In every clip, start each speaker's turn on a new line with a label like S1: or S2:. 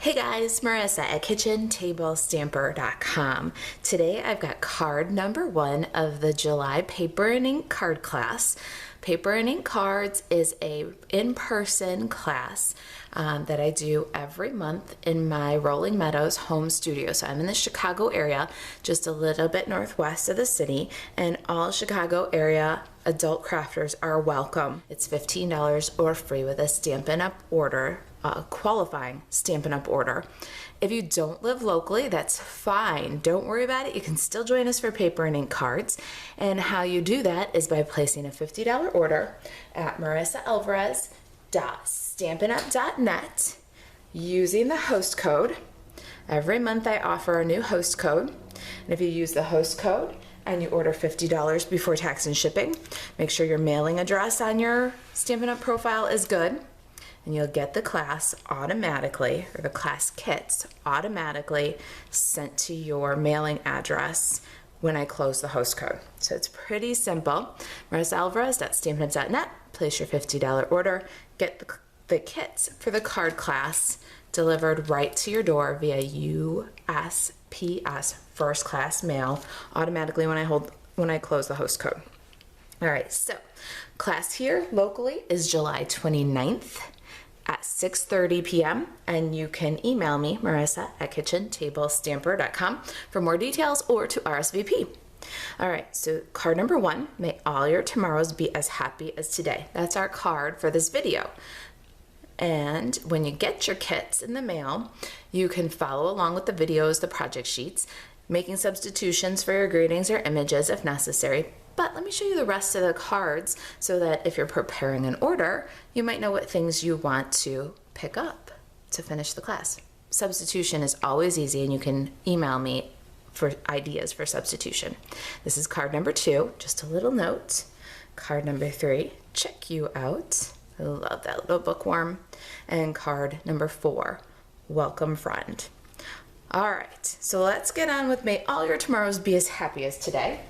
S1: Hey guys, Marissa at KitchenTableStamper.com. Today I've got card number 1 of the July Paper and Ink card class. Paper and Ink Cards is a in-person class that I do every month in my Rolling Meadows home studio. So I'm in the Chicago area, just a little bit northwest of the city, and all Chicago area adult crafters are welcome. It's $15 or free with a Stampin' Up order. Qualifying Stampin' Up order. If you don't live locally, that's fine. Don't worry about it. You can still join us for paper and ink cards. And how you do that is by placing a $50 order at marisaalvarez.stampinup.net using the host code. Every month I offer a new host code. And if you use the host code and you order $50 before tax and shipping, make sure your mailing address on your Stampin' Up profile is good. And you'll get the class automatically, or the class kits automatically sent to your mailing address when I close the host code. So it's pretty simple. marisaalvarez.stampinup.net, place your $50 order, get the kits for the card class delivered right to your door via USPS first class mail automatically when I close the host code. All right, so class here locally is July 29th. At 6:30 p.m. and you can email me, Marissa at KitchenTableStamper.com for more details or to RSVP. All right, so card number 1, may all your tomorrows be as happy as today. That's our card for this video. And when you get your kits in the mail, you can follow along with the videos, the project sheets, making substitutions for your greetings or images if necessary. But let me show you the rest of the cards so that if you're preparing an order, you might know what things you want to pick up to finish the class. Substitution is always easy, and you can email me for ideas for substitution. This is card number 2, just a little note. Card number 3, check you out. I love that little bookworm. And card number 4, welcome friend. All right, so let's get on with may all your tomorrows be as happy as today.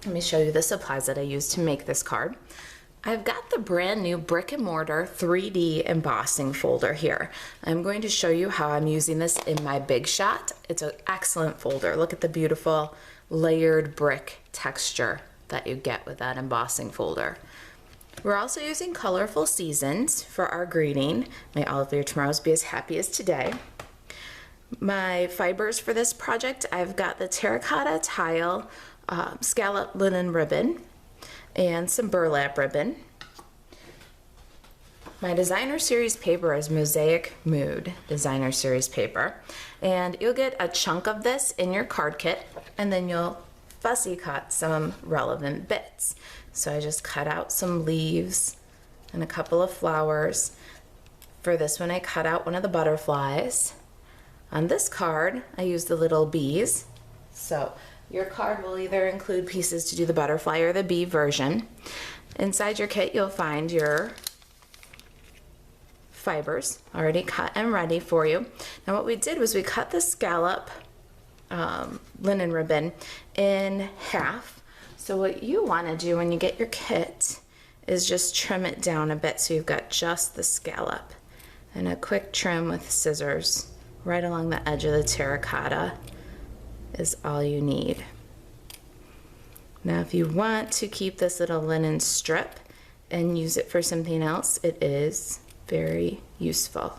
S1: Let me show you the supplies that I use to make this card. I've got the brand new Brick and Mortar 3D embossing folder here. I'm going to show you how I'm using this in my Big Shot. It's an excellent folder. Look at the beautiful layered brick texture that you get with that embossing folder. We're also using Colorful Seasons for our greeting. May all of your tomorrows be as happy as today. My fibers for this project, I've got the terracotta tile scallop linen ribbon and some burlap ribbon. My designer series paper is Mosaic Mood designer series paper, and you'll get a chunk of this in your card kit, and then you'll fussy cut some relevant bits. So I just cut out some leaves and a couple of flowers. For this one I cut out one of the butterflies. On this card I used the little bees. So your card will either include pieces to do the butterfly or the bee version. Inside your kit, you'll find your fibers already cut and ready for you. Now what we did was we cut the scallop linen ribbon in half. So what you want to do when you get your kit is just trim it down a bit so you've got just the scallop. And a quick trim with scissors right along the edge of the terracotta is all you need. Now if you want to keep this little linen strip and use it for something else, it is very useful.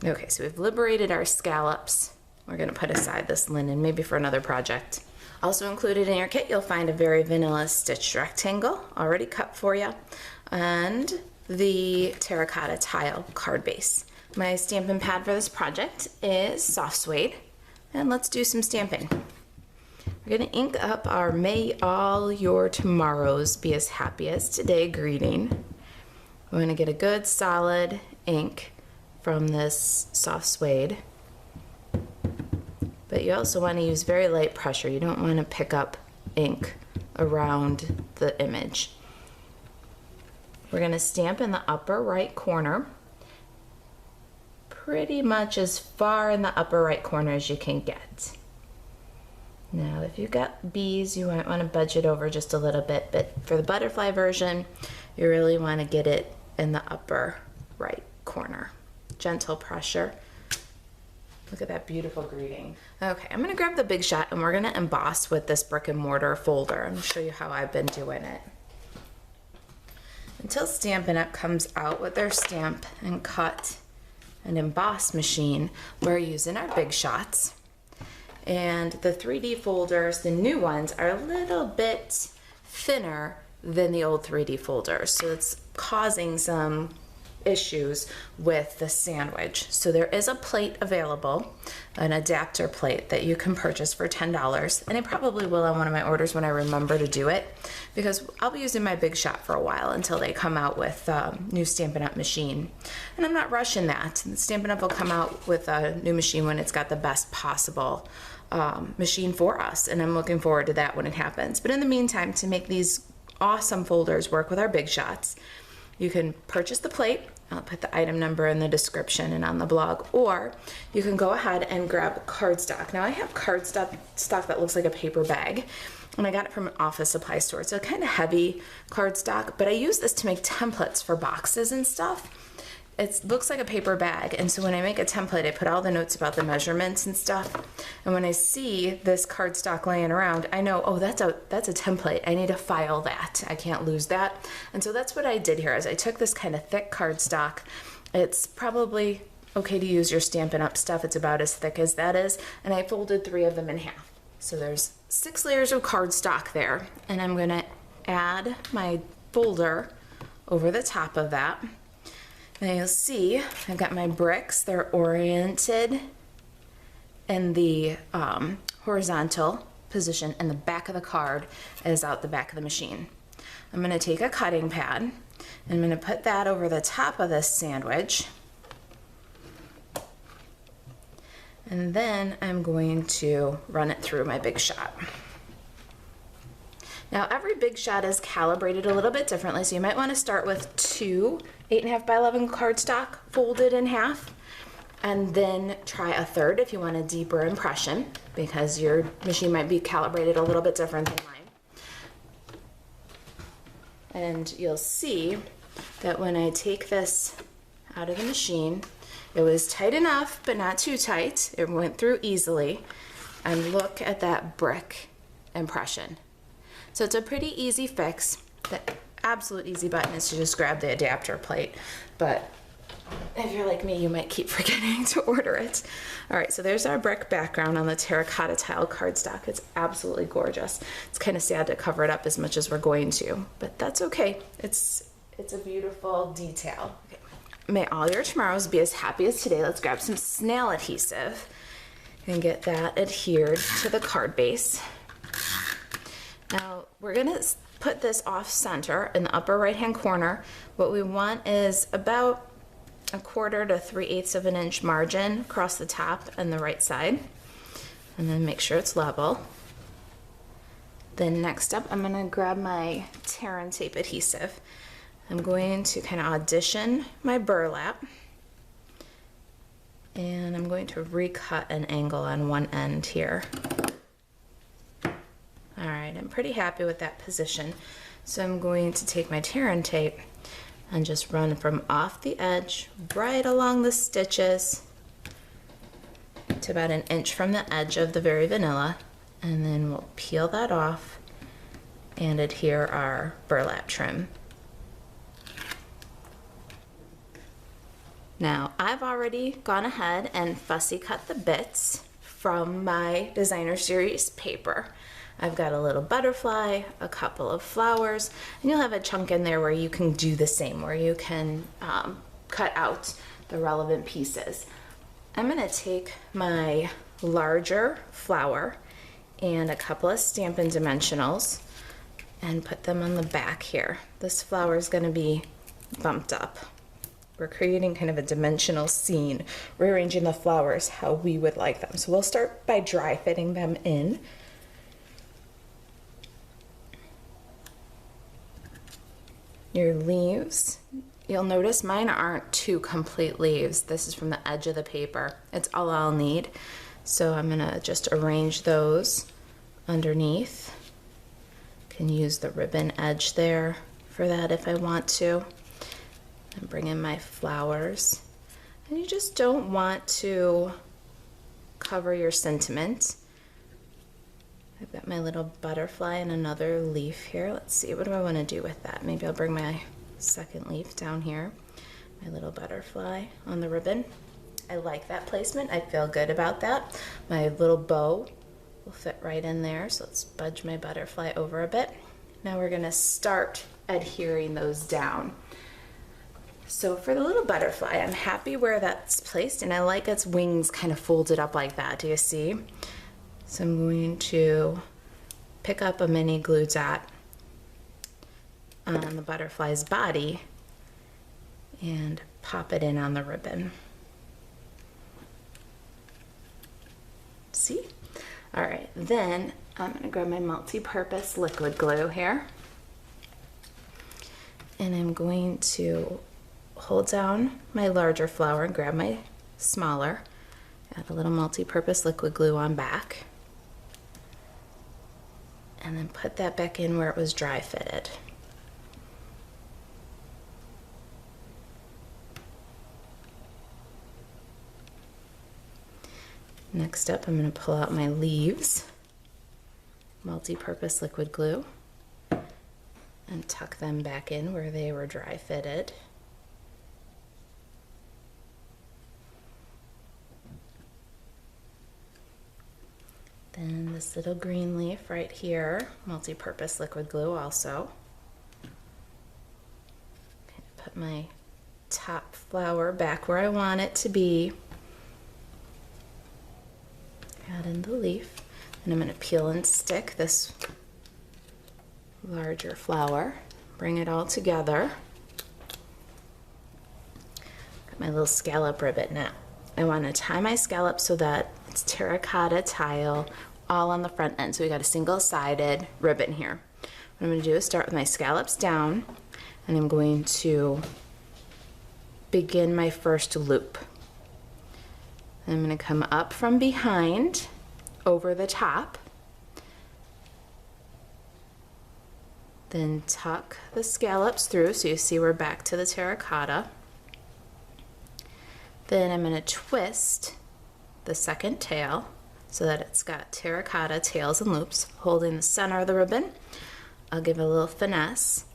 S1: Okay, so we've liberated our scallops. We're going to put aside this linen, maybe for another project. Also included in your kit, you'll find a very vanilla stitched rectangle already cut for you, and the terracotta tile card base. My stamping pad for this project is soft suede, and let's do some stamping. We're going to ink up our may all your tomorrows be as happy as today greeting. We're going to get a good solid ink from this soft suede, but you also want to use very light pressure. You don't want to pick up ink around the image. We're going to stamp in the upper right corner, pretty much as far in the upper right corner as you can get. Now if you've got bees, you might want to budget over just a little bit, but for the butterfly version, you really want to get it in the upper right corner. gentle pressure. Look at that beautiful greeting. Okay, I'm gonna grab the Big Shot and we're gonna emboss with this brick and mortar folder. I'm gonna show you how I've been doing it. Until Stampin' Up comes out with their stamp and cut and emboss machine, we're using our Big Shots. And the 3D folders, the new ones, are a little bit thinner than the old 3D folders. So it's causing some issues with the sandwich. So there is a plate available, an adapter plate that you can purchase for $10. And I probably will on one of my orders when I remember to do it, because I'll be using my Big Shot for a while until they come out with a new Stampin' Up machine. And I'm not rushing that. Stampin' Up will come out with a new machine when it's got the best possible machine for us. And I'm looking forward to that when it happens. But in the meantime, to make these awesome folders work with our Big Shots, you can purchase the plate. I'll put the item number in the description and on the blog, or you can go ahead and grab cardstock. Now I have cardstock that looks like a paper bag, and I got it from an office supply store. It's a kind of heavy cardstock, but I use this to make templates for boxes and stuff. It looks like a paper bag, and so when I make a template, I put all the notes about the measurements and stuff. And when I see this cardstock laying around, I know, oh, that's a template. I need to file that. I can't lose that. And so that's what I did here. Is I took this kind of thick cardstock. It's probably okay to use your Stampin' Up stuff. It's about as thick as that is, and I folded 3 of them in half. So there's 6 layers of cardstock there, and I'm gonna add my folder over the top of that. And you'll see I've got my bricks. They're oriented in the horizontal position, and the back of the card is out the back of the machine. I'm going to take a cutting pad and I'm going to put that over the top of this sandwich. And then I'm going to run it through my Big Shot. Now every Big Shot is calibrated a little bit differently, so you might want to start with 2 8.5 by 11 cardstock folded in half, and then try a third if you want a deeper impression, because your machine might be calibrated a little bit different than mine. And you'll see that when I take this out of the machine, it was tight enough but not too tight. It went through easily, and look at that brick impression. So it's a pretty easy fix. The absolute easy button is to just grab the adapter plate, but if you're like me, you might keep forgetting to order it. All right, so there's our brick background on the terracotta tile cardstock. It's absolutely gorgeous. It's kind of sad to cover it up as much as we're going to, but that's okay. It's a beautiful detail. Okay. May all your tomorrows be as happy as today. Let's grab some snail adhesive and get that adhered to the card base. Now we're gonna put this off center in the upper right hand corner. What we want is about 1/4 to 3/8 of an inch margin across the top and the right side, and then make sure it's level. Then next up, I'm gonna grab my tear and tape adhesive. I'm going to kind of audition my burlap, and I'm going to recut an angle on one end here. All right, I'm pretty happy with that position. So I'm going to take my tear and tape and just run from off the edge right along the stitches to about 1 inch from the edge of the Very Vanilla, and then we'll peel that off and adhere our burlap trim. Now I've already gone ahead and fussy cut the bits from my designer series paper. I've got a little butterfly, a couple of flowers, and you'll have a chunk in there where you can do the same, where you can cut out the relevant pieces. I'm gonna take my larger flower and a couple of Stampin' Dimensionals and put them on the back here. This flower is gonna be bumped up. We're creating kind of a dimensional scene, rearranging the flowers how we would like them. So we'll start by dry fitting them in. Your leaves, you'll notice mine aren't 2 complete leaves. This is from the edge of the paper. It's all I'll need. So I'm gonna just arrange those underneath. Can use the ribbon edge there for that if I want to. And bring in my flowers. And you just don't want to cover your sentiment. I've got my little butterfly and another leaf here. Let's see, what do I want to do with that? Maybe I'll bring my second leaf down here. My little butterfly on the ribbon. I like that placement. I feel good about that. My little bow will fit right in there. So let's budge my butterfly over a bit. Now we're gonna start adhering those down. So for the little butterfly, I'm happy where that's placed, and I like its wings kind of folded up like that. Do you see? So I'm going to pick up a mini glue dot on the butterfly's body and pop it in on the ribbon. See? All right, then I'm gonna grab my multi-purpose liquid glue here, and I'm going to hold down my larger flower and grab my smaller, add a little multi-purpose liquid glue on back, and then put that back in where it was dry fitted. Next up, I'm going to pull out my leaves, multi-purpose liquid glue, and tuck them back in where they were dry fitted. Then this little green leaf right here, multi-purpose liquid glue also. Put my top flower back where I want it to be. Add in the leaf, and I'm going to peel and stick this larger flower. Bring it all together. Got my little scallop ribbon now. I want to tie my scallop so that it's terracotta tile all on the front end. So we got a single-sided ribbon here. What I'm going to do is start with my scallops down, and I'm going to begin my first loop. I'm going to come up from behind over the top, then tuck the scallops through so you see we're back to the terracotta. Then I'm going to twist the second tail so that it's got terracotta tails and loops, holding the center of the ribbon. I'll give it a little finesse,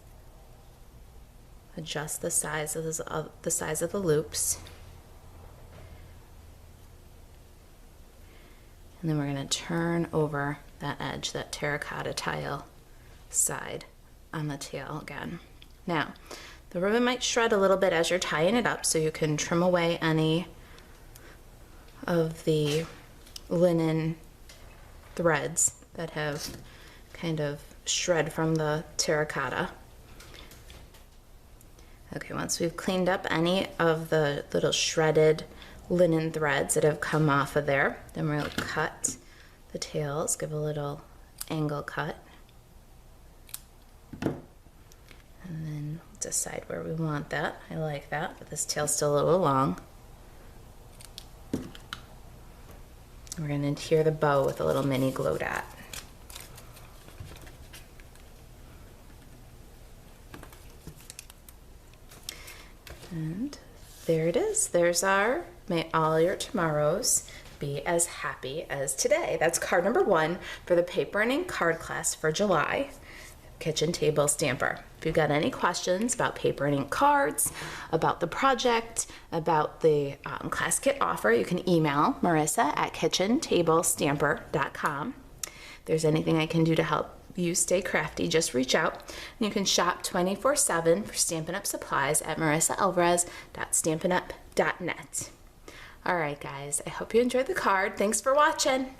S1: adjust the size of the loops. And then we're going to turn over that edge, that terracotta tile side on the tail again. Now, the ribbon might shred a little bit as you're tying it up, so you can trim away any of the linen threads that have kind of shred from the terracotta. Okay, once we've cleaned up any of the little shredded linen threads that have come off of there, then we'll cut the tails, give a little angle cut, and then decide where we want that. I like that, but this tail's still a little long. We're going to adhere the bow with a little mini glow dot. And there it is. There's our "May all your tomorrows be as happy as today." That's card number 1 for the paper and ink card class for July, Kitchen Table Stamper. If you've got any questions about paper and ink cards, about the project, about the class kit offer, you can email Marisa at kitchentablestamper.com. If there's anything I can do to help you stay crafty, just reach out. And you can shop 24/7 for Stampin' Up supplies at marisaalvarez.stampinup.net. All right, guys, I hope you enjoyed the card. Thanks for watching.